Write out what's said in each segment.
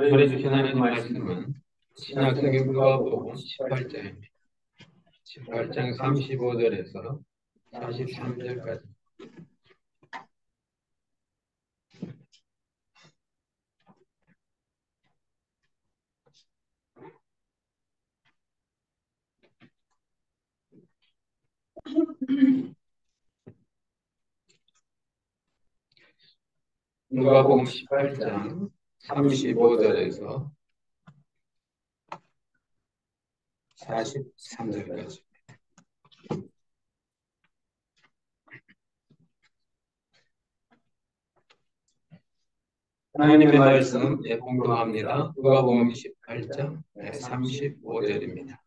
전해주신 하나님 말씀은 신약성경 누가복음 18장입니다. 18장 35절에서 43절까지. 누가복음 18장 35절에서 43절까지. 하나님의 말씀 봉독합니다. 누가복음 18장 35절입니다.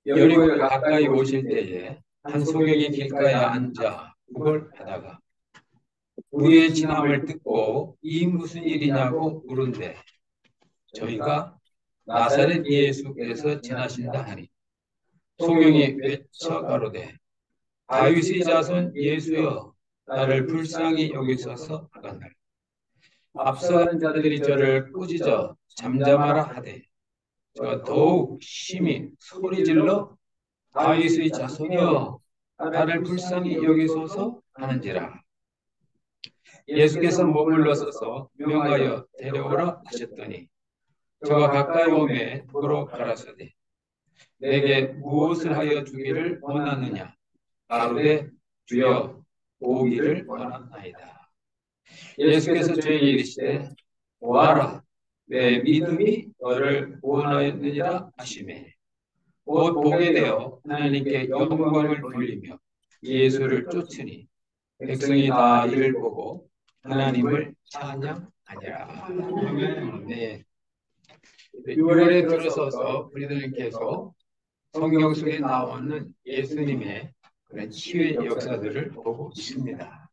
여리고에 가까이 오실 때에 한 소경이 길가에 앉아 구걸하다가 우리의 지남을 듣고 이 무슨 일이냐고 물은데 저희가 나사렛 예수께서 지나신다 하니 소경이 외쳐 가로되 다윗의 자손 예수여 나를 불쌍히 여기소서 하간다. 앞서가는 자들이 저를 꾸짖어 잠잠하라 하되 저가 더욱 심히 소리질러 다윗의 자손이여 나를 불쌍히 여기소서 하는지라. 예수께서 머물러 서서 명하여 데려오라 하셨더니 저가 가까이 오매 도로 가라사대 내게 무엇을 하여 주기를 원하느냐 가로되 주여 보기를 원하나이다. 예수께서 저에게 이르시되 보아라 내 믿음이 너를 구원하였느니라 하시매 곧 보게 되어 하나님께 영광을 돌리며 예수를 쫓으니 백성이 다 이를 보고 하나님을 찬양하니라. 네. 6월에 들어서서 우리들은 계속 성경 속에 나오는 예수님의 그런 치유의 역사들을 보고 있습니다.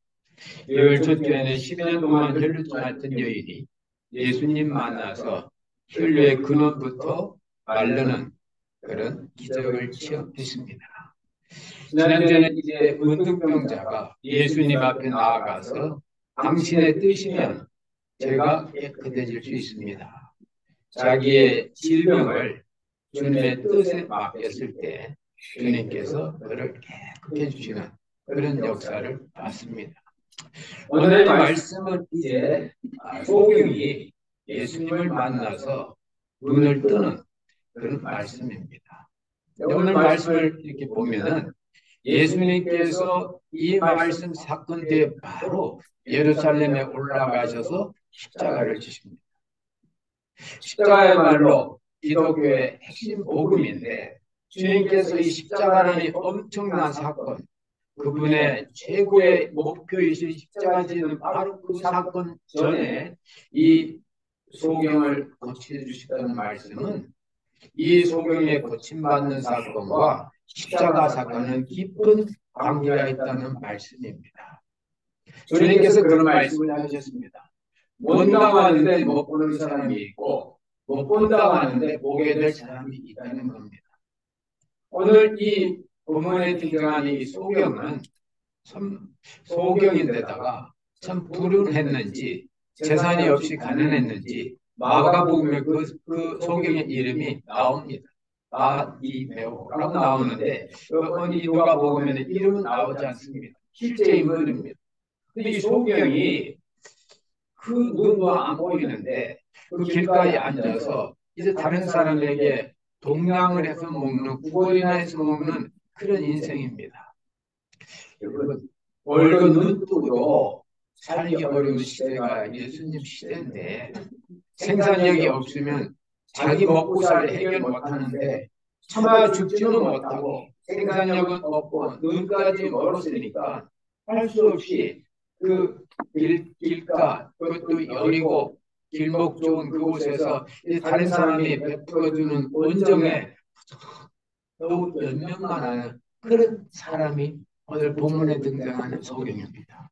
6월 첫주에는 10년 동안 혈루증 앓던 여인이 예수님 만나서 혈류의 근원부터 마르는 그런 기적을 체험했습니다. 지난주에는 이제 문둥병자가 예수님 앞에 나아가서 당신의 뜻이면 제가 깨끗해질 수 있습니다. 자기의 질병을 주님의 뜻에 맡겼을 때 주님께서 그를 깨끗해 주시는 그런 역사를 봤습니다. 오늘의 말씀은 이제 소경이 예수님을 만나서 눈을 뜨는 그런 말씀입니다. 오늘 말씀을 이렇게 보면은 예수님께서 이 말씀 사건 뒤에 바로 예루살렘에 올라가셔서 십자가를 지십니다. 십자가야말로 기독교의 핵심 복음인데 주님께서 이 십자가라는 엄청난 사건, 그분의 최고의 목표이신 십자가 지는 바로 그 사건 전에 이 소경을 고쳐주시다는 말씀은 이 소경의 고침받는 사건과 십자가 사건은 깊은 관계가 있다는 말씀입니다. 주님께서 그런 말씀을 하셨습니다. 본다고 하는데 못 보는 사람이 있고 못 본다고 하는데 보게 될 사람이 있다는 겁니다. 오늘 이 본문에 등장한 이 소경은 참 소경인데다가 참 불운했는지 재산이 없이 가난했는지 마가복음에 그 소경의 이름이 나옵니다. 바디메오라고 나오는데 어디 누가복음에는 이름은 나오지 않습니다. 실제 인물입니다. 근데 이 소경이 그 눈도 안 보이는데 그 길가에 앉아서 이제 다른 사람에게 동냥을 해서 먹는, 구걸이나 해서 먹는 그런 인생입니다. 여러분, 월급 눈 뜨고 살기 어려운 시대가 예수님 시대인데 생산력이 없으면 자기 먹고 살 해결 못하는데 참아 죽지는 못하고 생산력은 없고 눈까지 멀었으니까 할 수 없이 그 길가 그것도 여리고 길목 좋은 그곳에서 다른 사람이 베풀어주는 온정에 더욱 몇 명만 하는 그런 사람이 오늘 본문에 등장하는 소경입니다.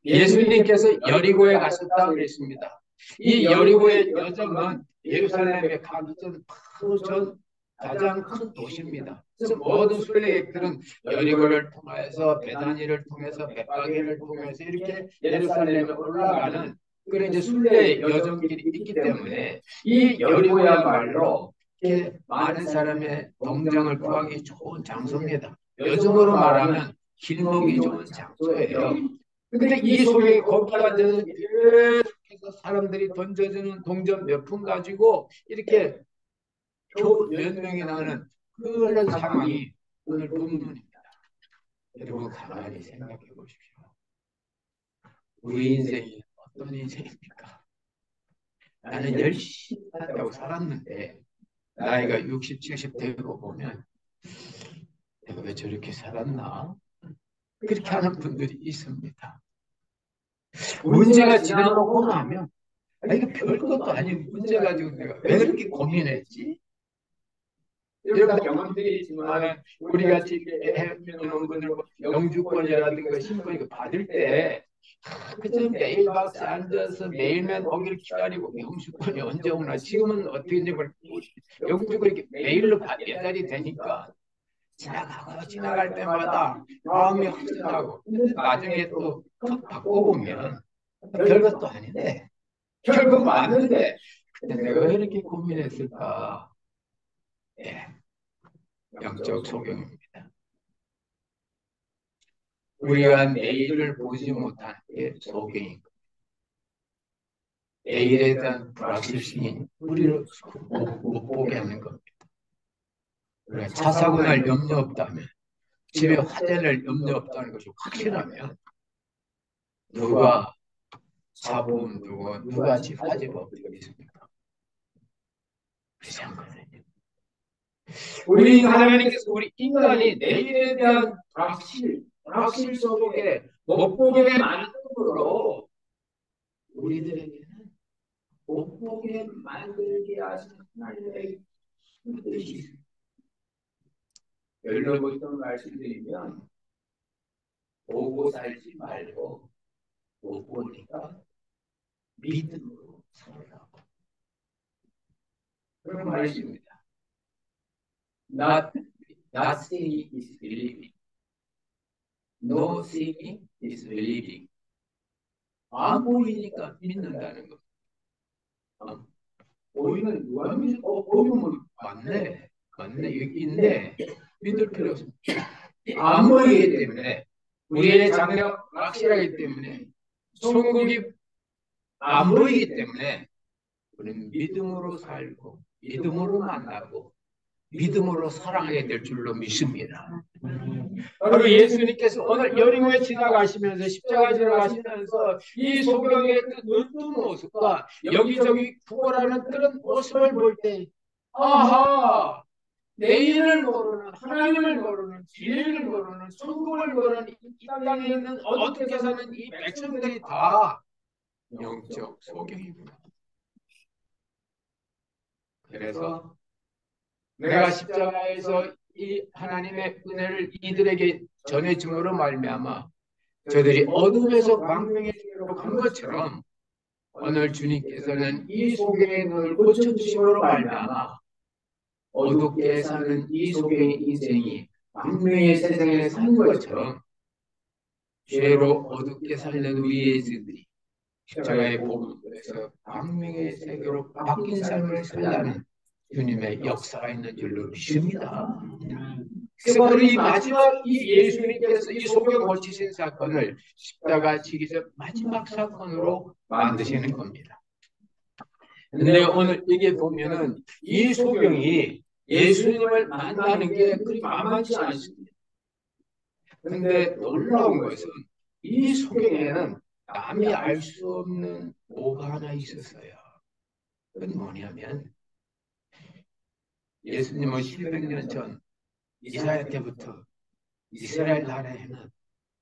예수님께서 여리고에 가셨다고 그랬습니다. 이 여리고의 여정은 예루살렘에 가기 전 바로 전 가장 큰 도시입니다. 그래서 모든 순례객들은 여리고를 통해서 베다니를 통해서 벳바게를 통해서 이렇게 예루살렘에 올라가는 그래 이제 순례 여정길이 있기 때문에 이 여리고야말로 이렇게 많은 사람의 동정을 구하기 좋은 장소입니다. 요즘으로 말하면 길목이 좋은 장소예요. 근데 이 속에 거기가 되는 계속해서 사람들이 던져주는 동전 몇 푼 가지고 이렇게 겨우 몇 명이 나는 그런 상황이 오늘 본문입니다. 여러분 가만히 생각해 보십시오. 우리 인생이 어떤 인생입니까? 나는 열심히 한다고 살았는데 나이가 60, 70 되고 보면 내가 왜 저렇게 살았나? 그렇게 하는 분들이 있습니다. 문제가 지나고 나면 이거 별것도 아닌 문제 가지고 내가 왜 그렇게 고민했지? 여러 경험들이 있지만 우리 같이 해외는 분들 영주권이라든가 신분 받을 때 그저 매일 박스 앉아서 매일매일 오기를 기다리고 영주권이 언제 오나 지금은 어떻게 이제 영주권이 이렇게 매일로 배달이 되니까 지나가고 지나갈 때마다 마음이 허전하고 근데 나중에 또 바꿔보면 별것도 아닌데 결국 맞는데 근데 내가 왜 이렇게 고민했을까? 예, 영적 소경입니다. 우리가 내일을 보지 못하는 게 소경인 거예요. 내일에 대한 불확실성이 우리를 못 보게 하는 겁니다. 우리가 차 사고 날 염려 없다면 집에 화재 날 염려 없다는 것이 확실하면 누가 사보험 누가 집 화재 법이겠습니까? 그렇지 않거든요. 우리 하나님께서 우리 인간이 내일에 대한 불확실 속에 못 보게 만듦으로 우리들에게는 못 보게 만들게 하시는 하나님의 뜻이 있습니다. 열로부터 말씀드리면 보고 살지 말고 못 보니까 믿음으로 살라고 그런 말씀입니다. Not seeing is believing. No seeing is believing. 안 보이니까 믿는다는 거. 보이면 누가 믿어? 보이면 맞네. 여기 있네. 믿을 필요 없습니다. 안 보이기 때문에 우리의 장래가 확실하기 때문에 천국이 안 보이기 때문에 우리는 믿음으로 살고 믿음으로 만나고 믿음으로 사랑하게 될 줄로 믿습니다. 바로 예수님께서 오늘 여리고에 지나가시면서 십자가 지나가시면서 이 소경의 눈뜬 모습과 여기저기 구걸하는 그런 모습을 볼 때 아하 내일을 모르는 하나님을 모르는 진리를 모르는 천국을 모르는 이 땅에 있는 어떻게 사는 이 백성들이 다 영적 소경이구나. 그래서 내가 십자가에서 이 하나님의 은혜를 이들에게 전해줌으로 말미암아 저들이 어둠에서 광명의 세계로 간 것처럼 오늘 주님께서는 이 소경의 눈을 고쳐주심으로 말미암아 어둡게 사는 이 소경의 인생이 광명의 세상에 사는 것처럼 죄로 어둡게 살는 우리 예수들이 십자가의 복음에서 광명의 세계로 바뀐 삶을 살라는 주님의 역사가 있는 줄로 믿습니다. 그래서 바로 이 마지막 이 예수님께서 이 소경 고치신 사건을 십자가 지기 전 마지막 사건으로 만드시는 겁니다. 근데 오늘 이게 보면은 이 소경이 예수님을 만나는 게 그리 만만치 않습니다. 근데 놀라운 것은 이 소경에는 남이 알 수 없는 뭐가 하나 있었어요. 그건 뭐냐면 예수님은 700년 전 이스라엘 때부터 이스라엘 나라에는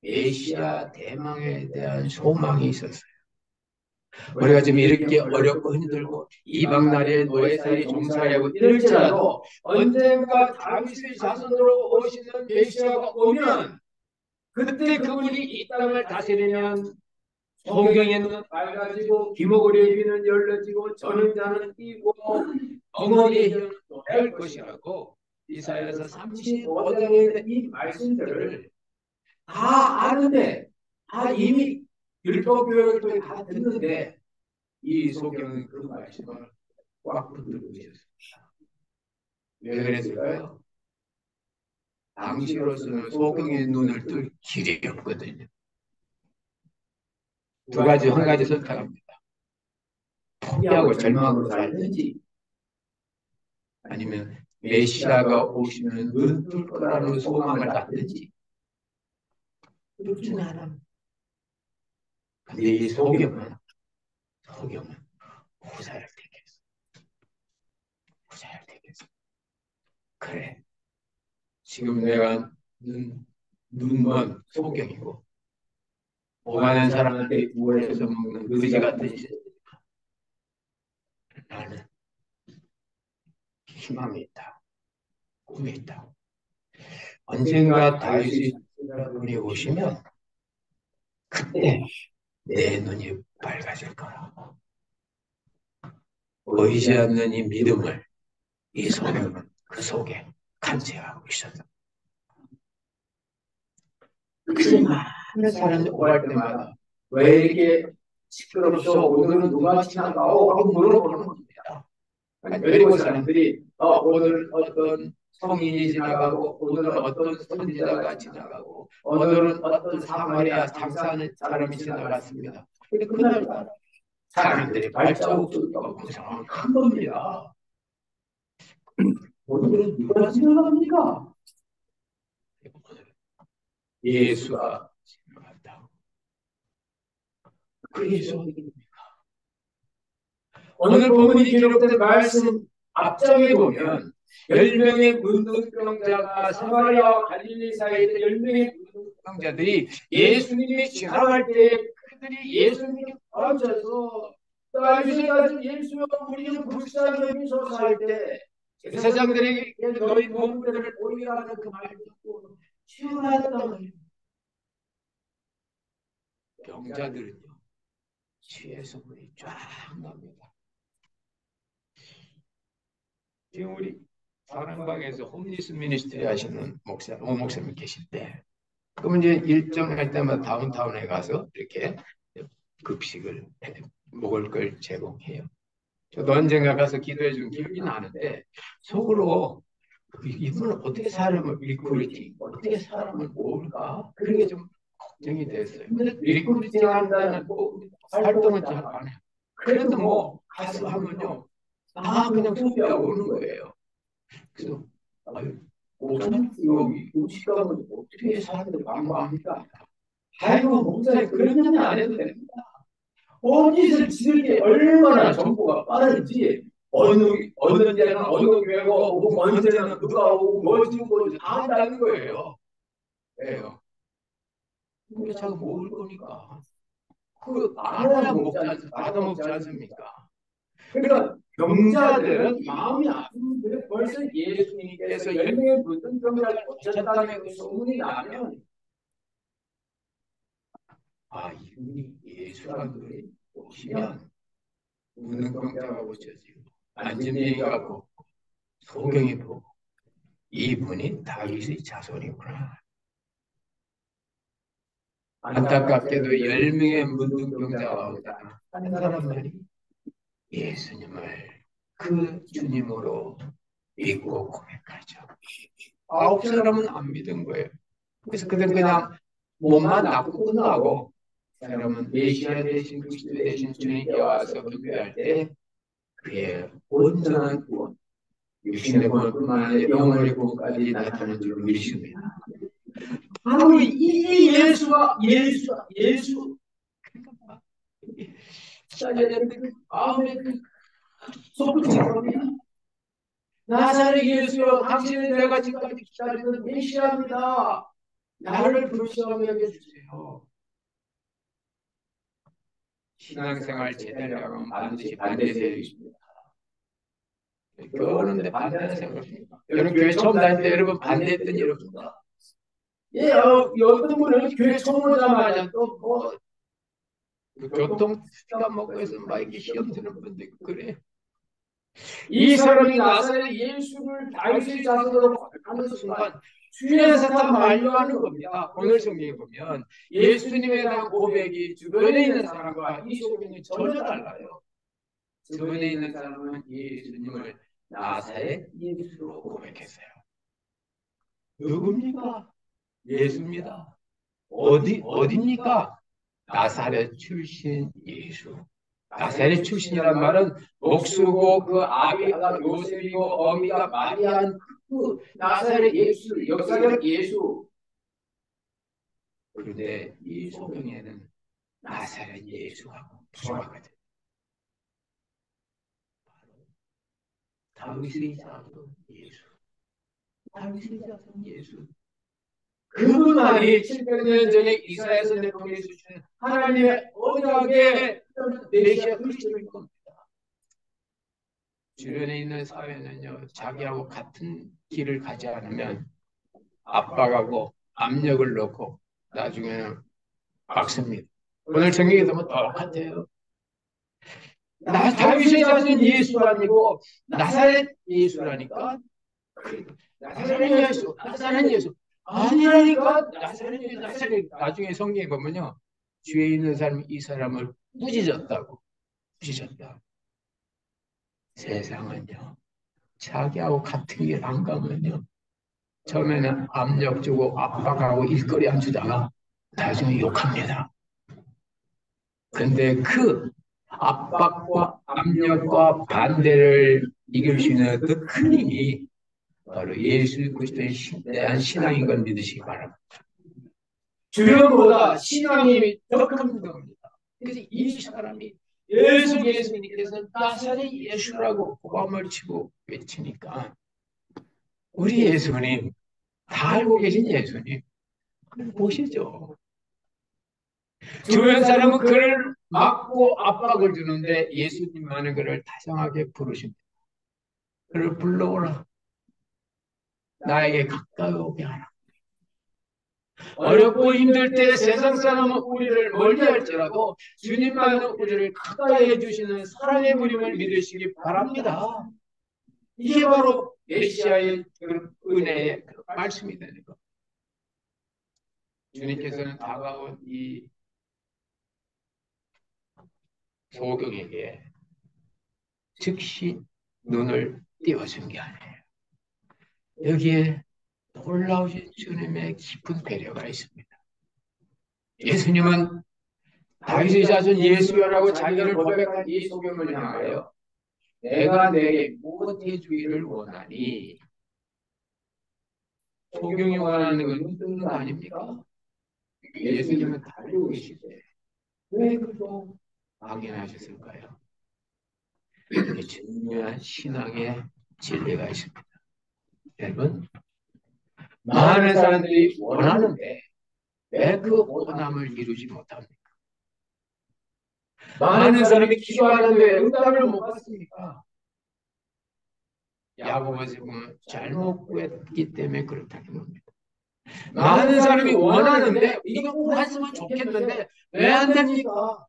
메시아 대망에 대한 소망이 있었어요. 우리가 지금 이렇게 어렵고 힘들고 이방 나라에 노예살이 종살이하고 이럴지라도 언젠가 다윗의 자손으로 오시는 메시아가 오면 그때 그분이 이 땅을 다스리면 소경의 눈은 밝아지고 귀머거리의 귀는 열려지고 저는 자는 뛰고 엉엉이의 혀는 노래할 것이라고 이사야서 35장에 있는 이 말씀들을 다 아는데 다 이미 율법 교육을 통해 다 듣는데 이 소경은 그 말씀을 꽉 붙들고 있었습니다. 왜 그랬을까요? 당시로서는 소경의 눈을 뜰 길이 없거든요. 한 가지 선택합니다. 포기하고 절망으로 살든지, 아니면 메시아가 오시면 눈 뜰 거라는 소망을 갖든지, 둘 중에 하나. 근데 이 소경은 후자를 택했어. 후자를 택했어. 그래. 지금 내가 눈먼 소경이고, 오가는 사람한테 구걸해서 먹는 거지 같은 인생. 나는 희망이 있다. 꿈이 있다. 언젠가 다윗이 분이 오시면 그때 내 눈이 밝아질 거라. 보이지 않는 이 믿음을 이 소경은 그 속에 간직하고 있었다. 그래서 많은 사람들이 오갈 때마다 왜 이렇게 시끄럽소? 오늘은 누가 지나가오? 하고 물어보는 겁니다. 그리고 사람들이 오늘 어떤 성인이 지나가고, 오늘은 어떤 선지자가 지나가고, 오늘은 어떤 사마리아 장사하는 사람이 지나갔습니다. 근데 그날 사람들이 발자국 소리가 무성한 겁니다. 오늘은 누가 지나갑니까? 예수가 지나간다고. 그 예수가 누굽니까? 오늘 본문이 기록된 말씀 앞장에 보면 10명의 문둥병자가 사마리아와 갈릴리 사이에 10명의 문둥병자들이 예수님이 지나갈 때 그들이 예수님께 앉아서 다윗이 가진 예수여 우리는 불쌍히 여기소서 할 때 제사장들에게 너희 몸들을 보이라는 그 말을 듣고 치유하였다는 병자들은요 치에서 물이 쫙 납니다. 지금 우리 사랑방에서 홈리스 미니스트리 하시는 목사님 계실 때, 그러면 이제 일정할 때마다 다운타운에 가서 이렇게 급식을 먹을 걸 제공해요. 저도 언젠가 가서 기도해 준 기억이 나는데 속으로 이분은 어떻게 사람을 리크루팅, 어떻게 사람을 모을까? 그런 게 좀 걱정이 됐어요. 근데 리크루팅 한다는 활동은 잘 안 해요. 그래도 뭐 가서 하면요, 그냥 소비하고 오는 거예요. 그래서 아유, 목사님 여기 음식가면 어떻게 사람들이 관광합니까? 아이고 목사님 그런 얘기 안 해도 됩니다. 어디서 지을 게 얼마나 정보가 빠른지 어느 데는 어느 교회가 오고 어느 데는 누가 오고 뭐지 다 한다는 거예요. 왜요? 우리 자꾸 먹을 거니까 그 알아야 받아먹지 않습니까? 그러니까 병자들은 마음이 아픈데 벌써 예수님께서 10명의 문둥병자를 고쳤다는 그 소문이 나면 이분이 예수라는 오시면 문둥병자가 고쳐지고 안진뱅이가 보고 소경이 보고 이분이 다윗의 자손이구나. 안타깝게도 10명의 문둥병자가 온다. 한 사람만이 예수님을 그 주님으로 믿고 고백하죠. 9사람은 안 믿은 거예요. 그래서 그냥 몸만 낫고 끝나고, 사람은 메시아 대신 그리스도 대신 주님께 와서 경배할 때 그의 온전한 구원, 육신의 구원뿐만 아니라 영혼의 구원까지 나타나는 줄 믿습니다. 바로 이 예수 사자들의 그 마음의 그 속부진 겁니다. 나사렛 예수여 당신은 내가 지금까지 기다리던 메시아입니다. 나를 불쌍히 여겨주세요. 신앙생활 제대로 하면 반드시 반대 세력이 있습니다. 교회하는데 반대하는 생각 없습니까? 여러분 교회 처음 다닐 때 여러분 반대했던 일 없습니까? 어떤 분은 교회 처음 오자마자 또 교통 까먹고서 막 이렇게 시험 드는 분들 그래. 이 사람이 나사렛 예수를 다윗의 자손으로 하는 순간 주의 사탄 만류하는 겁니다. 오늘 성경에 보면 예수님에 대한 고백이 주변에 있는 사람과 이 소경이 전혀 달라요. 주변에 있는 사람은 예수님을 나사렛 예수로 고백했어요. 누굽니까? 예수입니다. 어디입니까? 나사렛 출신 예수. 나사렛 출신이란 말은 목수고 그 아비가 요셉이고 어미가 마리아한 그 나사렛 예수, 역사적 예수. 그런데 이 소경에는 나사렛 예수가 부족하거든. 다윗의 자손 예수. 다윗의 자손 예수. 그분만이 700년 전에 이사야 선지자를 통해 주신 하나님의 언약의 메시아 그리스도인 겁니다. 주변에 있는 사회는요, 자기하고 같은 길을 가지 않으면 압박하고 압력을 넣고 나중에는 막습니다. 오늘 성경에 보면 똑같아요. 다윗의 자손 예수라니고 나사렛 예수라니까 나사렛 예수, 나사렛 예수 아니라니까 나사렛 나중에 성경에 보면요, 주위에 있는 사람이 이 사람을 꾸짖었다고. 세상은요, 자기하고 같은 길 안 가면요, 처음에는 압력 주고 압박하고 일거리 안 주다가 나중에 욕합니다. 그런데 그 압박과 압력과 반대를 이길 수 있는 그 큰 힘이 바로 예수 그리스도의 대한 신앙인 걸 믿으시기 바랍니다. 주변보다 신앙이 더 큰 겁니다. 그래서 이 사람이 예수님께서 나사렛 예수라고 고함을 치고 외치니까 우리 예수님, 다 알고 계신 예수님, 보시죠. 주변 사람은 그를 막고 압박을 주는데 예수님만은 그를 다정하게 부르십니다. 그를 불러오라. 나에게 가까이 오게 하라. 어렵고 힘들 때 세상 사람은 우리를 멀리할지라도 주님만은 우리를 가까이 해주시는 사랑의 그림을 믿으시기 바랍니다. 이게 바로 메시아의 은혜의 말씀이 되는 것. 주님께서는 다가온 이 소경에게 즉시 눈을 띄워준 게 아니에요. 여기에 놀라우신 주님의 깊은 배려가 있습니다. 예수님은 다윗의 자손 예수라고 자기를 고백한 이 소경을 향하여 내가 내게 무엇해 주기를 원하니? 소경이 원하는 건 믿는 거 아닙니까? 예수님은 다 알고 계시대. 왜 그거 확인하셨을까요? 이게 중요한 신앙의 진리가 있습니다. 여러분, 많은 사람들이 원하는데 왜 그 원함을 이루지 못합니까? 많은 사람이 기도하는데 왜 응답을 못 받습니까? 야고보서 보면 잘못 구했기 때문에 그렇다는 겁니다. 많은 사람이 원하는데 이거 꼭 했으면 좋겠는데 왜 안 됩니까?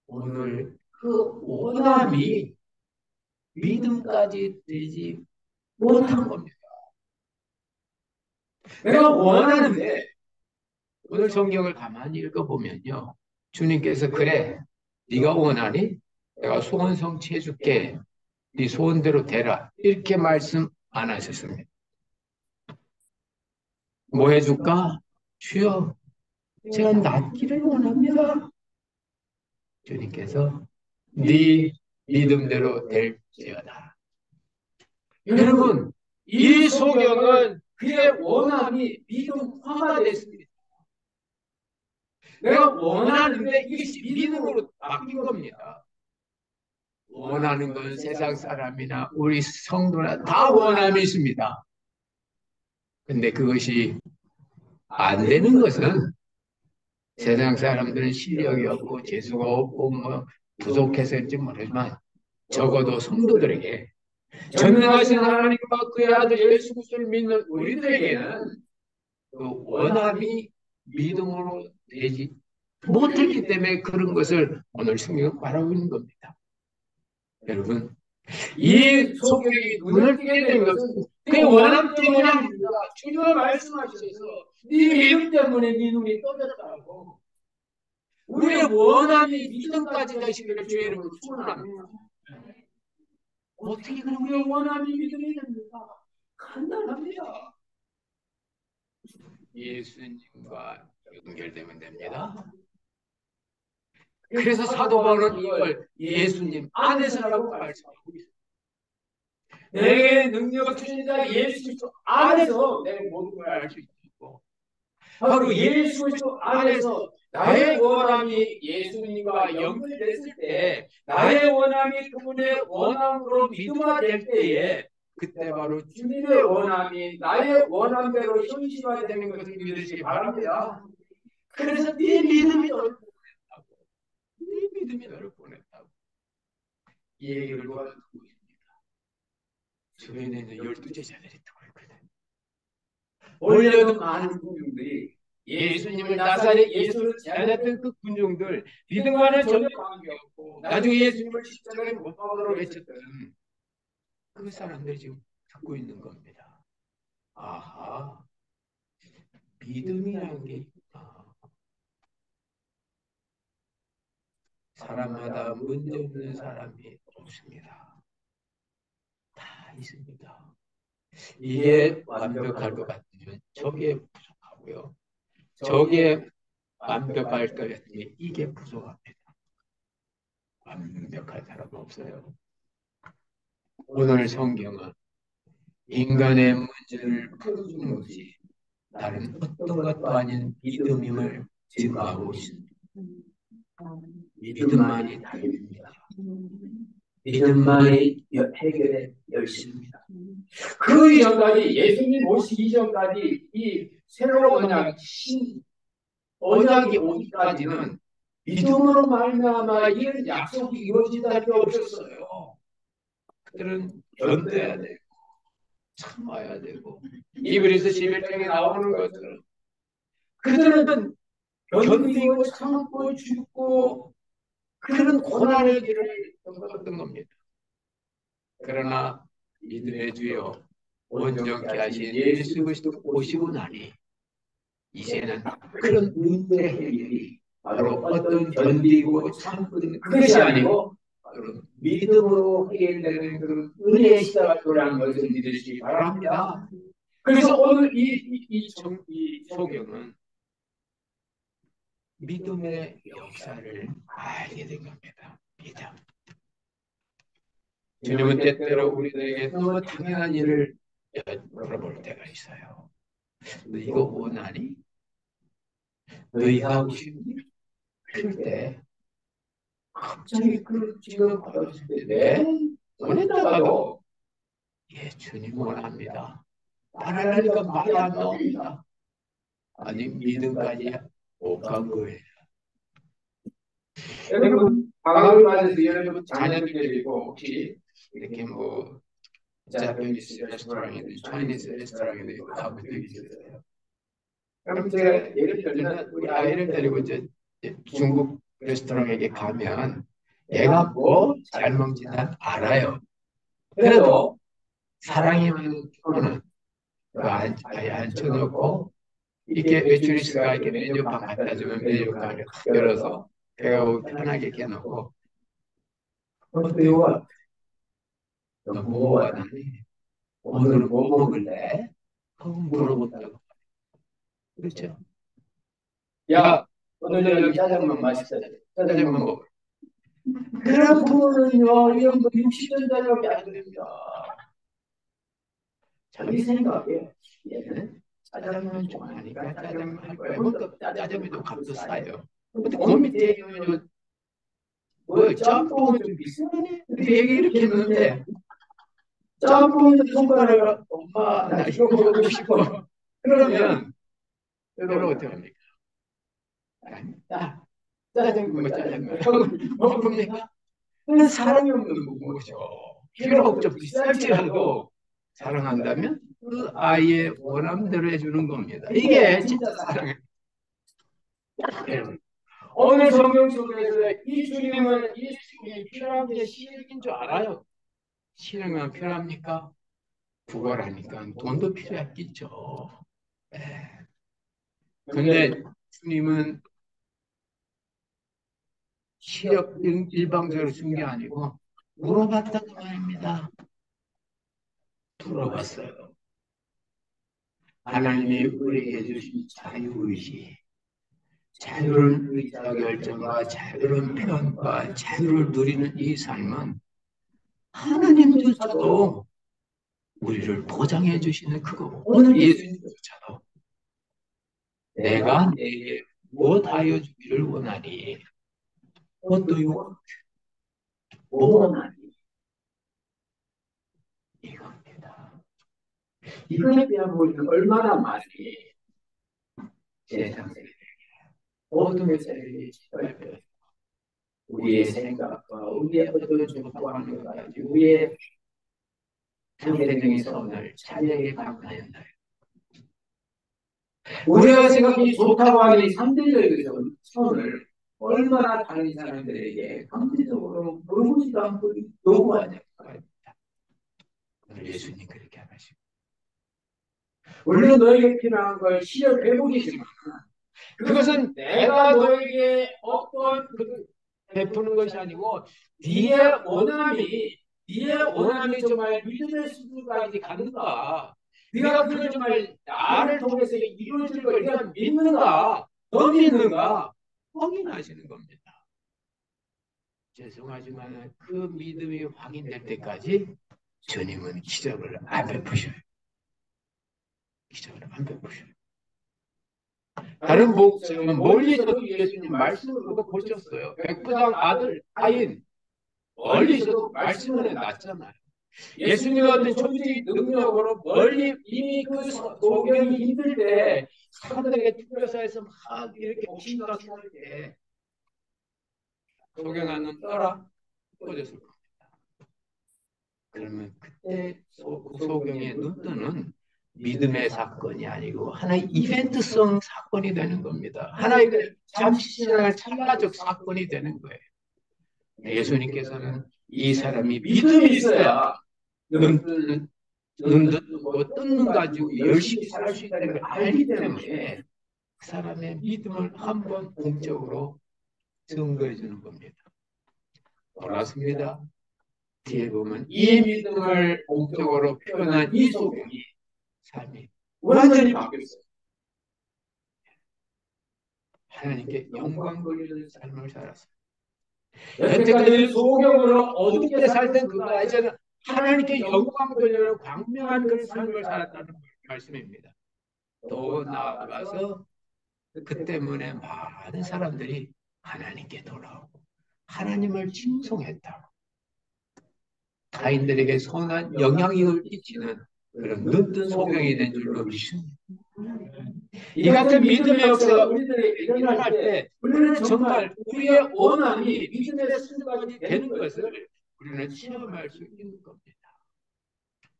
오늘 그 원함이 믿음까지 되지 못한 겁니다. 내가 원하는데 오늘 성경을 가만히 읽어보면요, 주님께서 그래, 네가 원하니? 내가 소원 성취해 줄게. 네 소원대로 되라. 이렇게 말씀 안 하셨습니다. 뭐 해줄까? 주여, 제가 낫기를 원합니다. 주님께서 네 믿음대로 될지어다. 여러분, 이 소경은 그의 원함이 믿음화가 됐습니다. 내가 원하는데 이것이 믿음으로 바뀐 겁니다. 원하는 건 세상 사람이나 우리 성도나 다 원함이 있습니다. 근데 그것이 안 되는 것은 세상 사람들은 실력이 없고 재수가 없고 뭐 부족해서일지 모르지만 적어도 성도들에게 전능하신 하나님과 그의 아들 예수 그리스도를 믿는 우리들에게는 그 원함이 믿음으로 되지 못했기 때문에 그런 것을 오늘 성경은 말하고 있는 겁니다. 여러분, 이 소경이 눈을 뜨게 된 것은 그의 원함 때문이 아닙니다. 주님은 말씀하셔서 네 믿음 때문에 네 눈이 떠졌다고. 우리의 원함이 믿음까지 되시기를 주의 이름으로 축원합니다. 어떻게 그런 우리의 원함이 믿음이 됩니까? 간단합니다. 예수님과 연결되면 됩니다. 그래서 사도 바울은 이걸 예수님 안에서라고 말씀하고 있습니다. 내게 능력 주신 자 예수 그리스도 안에서 내가 모든 걸 알 수 있고, 바로 예수 그리스도 안에서 나의 원함이 예수님과 연결됐을 때, 나의 원함이 그분의 원함으로 믿음화될 때에, 그때 바로 주님의 원함이 나의 원함대로 현실화되는 것을 믿으시기 바랍니다. 그래서 네 믿음이 너를 보냈다고, 네 믿음이 너를 보냈다고 이 얘기를 누가 듣고 있습니다. 주변에 있는 12제자들이 듣고 있거든. 몰려든 많은 군중들이 예수님을 나사렛 예수를 제안했던 그 군중들, 믿음과는 전혀 관계없고 나중에 예수님을 십자가에 못 박으러 외쳤던 그 사람들이 지금 듣고 있는 겁니다. 아하, 믿음이라는 게 있구나. 사람마다 문제 없는 사람이 없습니다. 다 있습니다. 이게 완벽할 것 같으면 저게 부족하고요. 저게 완벽할 것 같으면 이게 부족합니다. 완벽한 사람은 없어요. 오늘 성경은 인간의 문제를 풀어주는 것이 다른 어떤 것도 아닌 믿음임을 증거하고 있습니다. 믿음만이 답입니다. 믿음만이 해결의 열쇠입니다. 그 이전까지, 예수님 오시기 이전까지 이 새로운 언약, 언약이 오기까지는 믿음으로 말미암아 이런 약속이 이루어진다는 게 없었어요. 그들은 견뎌야 되고 참아야 되고, 이브리서 11장에 나오는 것들은 그들은 견디고 참고 죽고 그런 고난의 길을 겪었던 겁니다. 그러나 믿음의 주여 온전케 하신 예수 그리스도 오시고 나니 이제는 그런 문제 해결이 바로 어떤 견디고 참는 그것이 아니고 바로 믿음으로 해결되는 그런 은혜의 시대가 돌아오는 것을 믿으시기 바랍니다. 그래서 오늘 이 소경은 믿음의 역사를 알게 된 겁니다. 믿음. 주님은 때때로 우리들에게 너무 당연한 일을 물어볼 때가 있어요. 너 이거 원하니? 너 이거 하고 싶니? 그럴 때 갑자기 그 지금 받았을 때 네? 원했다가도 예, 주님 원합니다. 말하려니까 말이 안 나옵니다. 아니 믿음까지 못 간 거예요. 여러분 방학을 맞아서 여러분 자녀들 데리고 혹시 이렇게 뭐 자파니스 레스토랑이든 차이니스 레스토랑이든 가본 적이 있어요. 그럼 제가 예를 들면 우리 아이를 데리고 이제 중국 레스토랑에 가면 얘가 뭐 잘 먹지 난 알아요. 그래도 사랑이 많은 부모는 아예 앉혀놓고 이렇게 웨이트리스가 이렇게 메뉴판 갖다 주면 메뉴판을 탁 열어서 배가 편하게 이렇게 놓고 어때요? 너 먹어봤니? 오늘은 뭐 먹을래? 하고 물어본다고. 그렇죠? 야, 오늘 저녁 짜장면 맛있어. 짜장면 먹어. 그런 부모는요, 이런 거 60년대밖에 안 됩니다. 자기 생각에 얘는 짜장면 좋아하니까 짜장면 할 거야. 그러니까 짜장면도 값도 싸요. 근데 그 밑에 뭐 짬뽕은 좀 비싸네? 근데 얘기 이렇게 했는데 짬뽕은 손가락을 엄마 나 이거 먹고 싶어. 그러면 여러분 어떻게 합니까? 야, 짜장면 하고 먹습니까? 그건 사랑이 없는 거죠. 비록 좀 비쌀지라도 사랑한다면 그 아이의 원함대로 해주는 겁니다. 이게 진짜 사랑이에요. 오늘 성경 속에서 이 주님은 이 주님이 필요한 게 신앙인 줄 알아요. 신앙은 필요합니까? 구걸하니까 돈도 필요했겠죠. 네. 근데 주님은 시력 일방적으로 준 게 아니고 물어봤다고 말입니다. 물어봤어요. 하나님이 우리에게 주신 자유의지, 자유로운 의사결정과 자유로운 표현과 자유를 누리는 이 삶은 하나님조차도 우리를 보장해 주시는 그거. 오늘 예수님조차도 내가 내게 무엇하여 주기를 원하니? What do you want? 뭐 원하니? 이겁니다. 이거에 대한 우리는 얼마나 많이 세상에 어둠의 세력이 짓밟혀 우리의 생각과 우리의 어떤 좋아하는 것 가지고 우리의 상대적인 선을 자기에게 강화한다. 우리가 생각이 좋다고 하는 상대적인 선을 얼마나 다른 사람들에게 강제적으로 물어보지도 않고 요구하냐고 말입니다. 오늘 예수님 그렇게 하시고 물론 너에게 필요한 걸 시력 회복이지만 그것은 내가 너에게 어떤 베푸는 것이 아니고 네의 원함이 정말 믿음의 수준까지 가는가? 네가 그걸 정말 나를 통해서 이루어질 걸 네가 믿는가? 너 믿는가? 확인하시는 겁니다. 죄송하지만 그 믿음이 확인될 때까지 주님은 기적을 안 베푸셔요. 기적을 안 베푸셔요. 다른 목사님은 멀리서도 예수님 말씀을 보고 보셨어요. 백부장 아들 아인 멀리서도 말씀을 났잖아요. 예수님의 어떤 초기적인 능력으로 멀리 이미 그 소경이 힘들 때 사람들에게 투표사에서 막 이렇게 옥신각신할 때 소경아는 떠라 꺼졌을 겁니다. 그러면 그때 소경의 눈뜨는 믿음의 사건이 아니고 하나의 이벤트성 사건이 되는 겁니다. 하나의 잠시지날 찰나적 사건이 되는 거예요. 예수님께서는 이 사람이 믿음이 있어야 눈 뜨고 뜬 눈 가지고 열심히 살 수 있다는 걸 알기 때문에 그 사람의 믿음을 한번 공적으로 증거해 주는 겁니다. 놀랐습니다. 뒤에 보면 이 믿음을 공적으로 표현한 이 소경이 삶이 완전히 바뀌었어요. 하나님께 영광 돌리는 삶을 살았어요. 여태까지 소경으로 어둡게 살던 그가 이제는 하나님께 영광 돌리는 광명한 그런 삶을 살았다는 말씀입니다. 더 나아가서 그 때문에 많은 사람들이 하나님께 돌아오고 하나님을 칭송했다고 타인들에게 선한 영향력을 끼치는 그런 눈뜬 소경이 된 줄로 믿습니다. 이 같은 믿음의 역사가 우리들에게 일어날 때 우리는 정말 우리의 원함이 믿음의 순간이 되는 것을 우리는 체험할 수 있는 겁니다.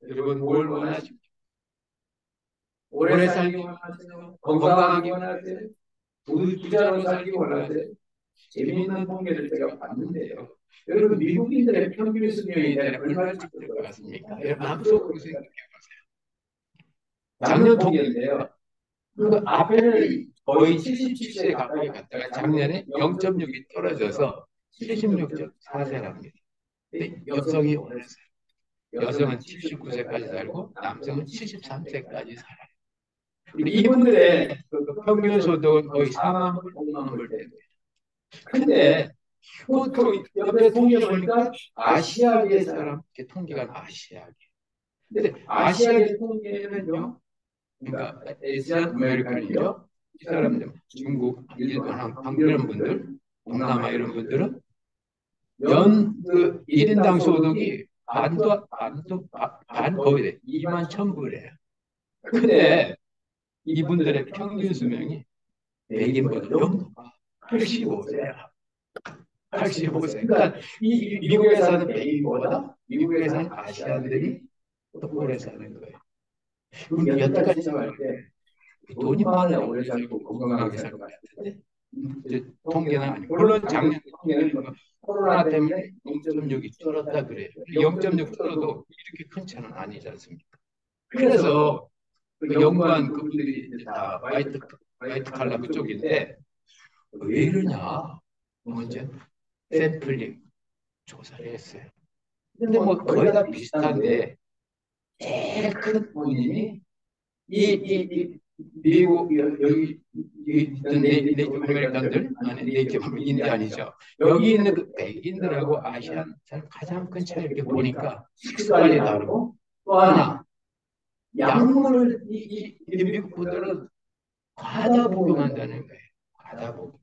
여러분 뭘 원하십니까? 오래 살기 원하세요? 건강하기 원하세요? 부자로 살기 원하세요? 재미있는 통계를 제가 봤는데요. 여러분 미국인들의 평균 수명이 얼마나 될것 같습니까? 여러분 한번 생각해 보세요. 작년 통계인데요. 그 앞에는 거의 77세 가까이 갔다가 작년에 0.6이 떨어져서 76.4세랍니다. 여성이 원해서요. 여성은 79세까지 살고 남성은 73세까지 살아요. 이분들의 그 평균 소득은 거의 4만 불, 5만 불 됩니다. 근데 보통 옆에 통계 보니까 아시아계 사람 통계가 아시아계. 근데 아시아계 통계는요. 그러니까 아시안 아메리칸이죠. 이 사람들 중국, 일본, 한국 이런 분들, 동남아 이런 분들은 그 1인당 소득이 반 거의 돼. 2만 1,000불이에요. 근데 이분들의 평균 수명이 백인보다 좀 85세야. 85세. 그러니까 이 미국에 사는 백인보다 미국에 사는 아시아들이 더 오래 사는 거예요. 그럼 여태까지 생각할 때 돈이 많아야 오래 살고 건강하게 살 것 같은데 통계는 아니고 물론 작년 통계는 코로나 때문에 0.6이 줄었다 그래요. 0.6 줄어도 이렇게 큰 차는 아니지 않습니까? 그래서 그 연구한 그분들이 다 화이트 칼라 그쪽인데 왜 이러냐? 먼저 샘플링 조사를 했어요. 근데 뭐 거의 다 비슷한데 제일 큰 원인이 이 미국 여기 있던 네이티브 아메리칸들 아니 네이티브 인디안이죠. 여기 있는 그 백인들하고 아시안 사람 가장 큰 차이 이렇게 보니까 식습관이 다르고 또 하나 약물을 이 미국 분들은 과다 복용한다는 거예요. 과다 복용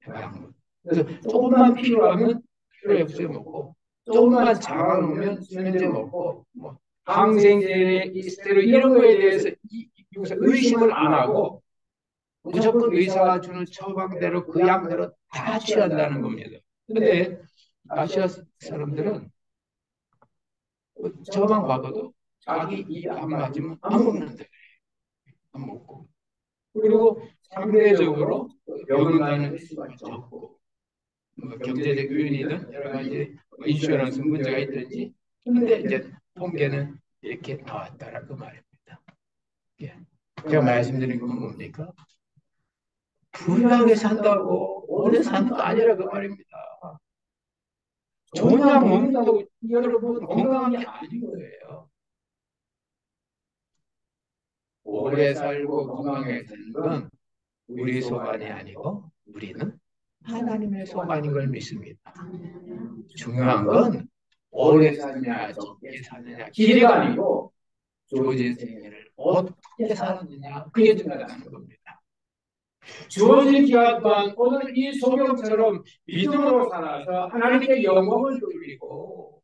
약물. 그래서 조금만 필요하면 필요에 없어 먹고 조금만 자라놓으면 수면제 먹고 뭐 항생제, 스테로이드 이런 거에 대해서 여기서 의심을 안 하고 무조건 의사가 주는 처방대로 그 약대로 다 취한다는 겁니다. 근데 아시아 사람들은 처방 받아도 자기 입에 안 맞으면 안 먹는다. 안 먹고. 그리고 상대적으로 병원 가는 횟수가 적고 뭐 경제적 요인이든 여러 가지 인슈런스 문제가 있든지 근데 이제 통계는 이렇게 나왔다라고 말입니다. 예. 제가 말씀드린 건 뭡니까? 부유하게 산다고 오래 사는 거 아니라 그 말입니다. 좋은 약 먹는다고 여러분 건강한 게 아닌 거예요. 오래 살고 건강하게 사는 건 우리 소관이 아니고 우리는 하나님의 소관인 걸 믿습니다. 중요한 건 오래 사느냐 적게 사느냐 길이가 아니고 주어진 생애를 어떻게 살았느냐 그게 중요하다는 겁니다. 주어진 기간 동안 오늘 이 소경처럼 믿음으로 살아서 하나님께 영광을 돌리고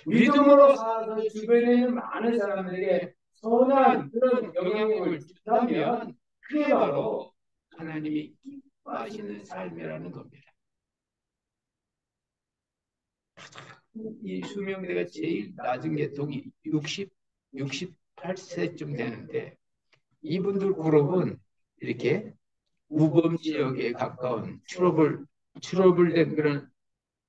믿음으로 살아서 주변에 있는 많은 사람들에게 선한 그런 영향력을 준다면 그게 바로 하나님이 기뻐하시는 삶이라는 겁니다. 이 수명대가 제일 낮은 계통이 68세쯤 되는데 이분들 그룹은 이렇게 우범 지역에 가까운 트러블된 그런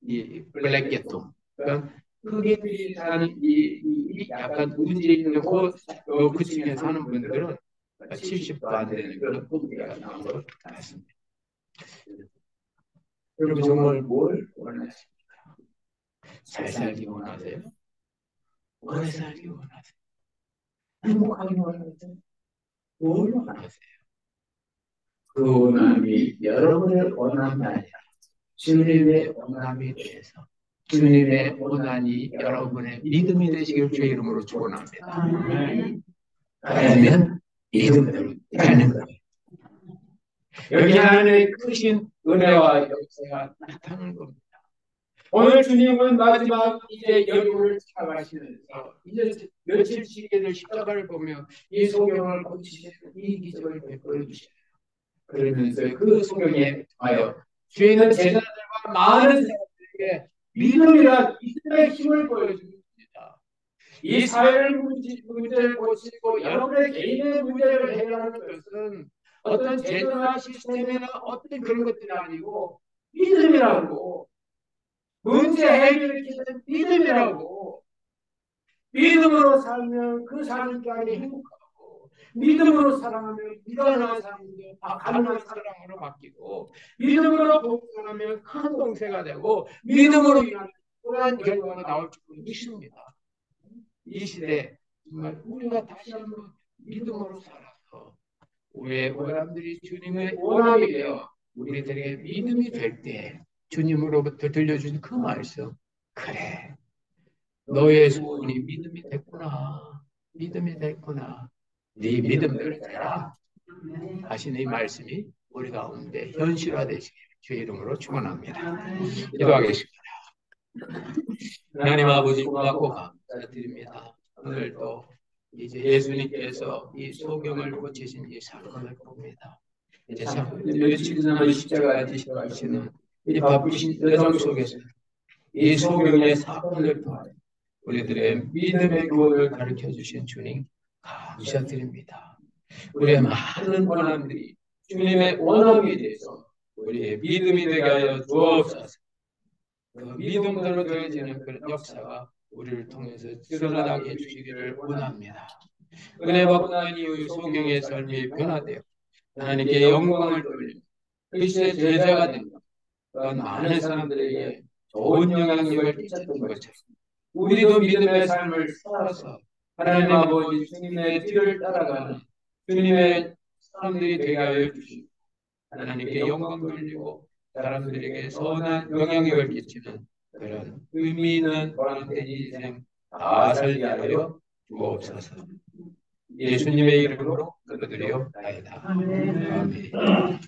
이 블랙 계통, 그러니까 흑인들이 사는 이 약간 문제 있는 그 층에 사는 분들은 70도 안 되는 그런 통계가 나온 것 같습니다. 여러분 정말 뭘 원하십니까? 잘 살기 원하세요? 오래 살기 원하세요? 행복하기 원하세요? 뭘 원하세요? 그 원함이 여러분의 원함이 아니라 주님의 원함이 돼서 주님의 원함이 여러분의 믿음이 되시길 주의 이름으로 축원합니다. 그러면 믿음대로 되는 거예요. 여기 하나님의 크신 은혜와 역사가 나타나는 겁니다. 오늘 주님은 마지막 이제 여름을 찾아가시면서 이제 며칠 지기를 십자가를 보며 이 소경을 고치시는 이 기적을 베풀어 주시네요. 그러면서 그 소경에 하여 주인은 제자들과 많은 사람들에게 믿음의 힘을 보여줍니다. 이 사회를 문제를 고치고 여러분의 개인의 문제를 해결하는 것은 어떤 제도나 시스템이나 어떤 그런 것들이 아니고 믿음이라고 문제 해결을 기는 믿음이라고 믿음으로 살면 그 사는 자리 행복하고 믿음으로 살아가면 불가능한 사람도 가능한 사람으로 바뀌고 믿음으로 복종하면 큰 동세가 되고 믿음으로 일하는 그러한 결과가 나올 줄 믿습니다. 이 시대 정말 우리가 다시 한번 믿음으로 살아서 우리의 원함들이 주님의 원함이 되어 우리들에게 믿음이 될 때 주님으로부터 들려준 그 말씀 그래 너의 소원이 믿음이 됐구나 믿음이 됐구나 네 믿음대로 되라 하시는 이 말씀이 우리 가운데 현실화되시길 주의 이름으로 축원합니다. 기도하겠습니다. 하나님 아버지 고맙고 감사드립니다. 오늘도 이제 예수님께서 이 소경을 고치신 이 사건을 봅니다. 이제 며칠 지나면 십자가에 지시는 이 바쁘신 여정 속에서 이 소경의 사건을 통해 우리들의 믿음의 교훈을 가르쳐 주신 주님 감사드립니다. 우리의 많은 원함들이 주님의 원함에 대해서 우리의 믿음이 되게 하여 주옵소서. 그 믿음대로 되어지는 그런 역사가 우리를 통해서 드러나게 해주시기를 원합니다. 은혜 받고 난 이후 소경의 삶이 변화되어 하나님께 영광을 돌리며 그리스도의 제자가 됩니다. 또한 많은 사람들에게 좋은 영향력을 끼쳤던 것처럼 우리도 믿음의 삶을 살아서 하나님 아버지 주님의 뒤를 따라가는 주님의 사람들이 되게 하여 주시고 하나님께 영광 돌리고 사람들에게 선한 영향력을 끼치는 그런 의미 있는 보람된 인생 다 살게 하여 주옵소서. 예수님의 이름으로 기도드리옵나이다. 아멘.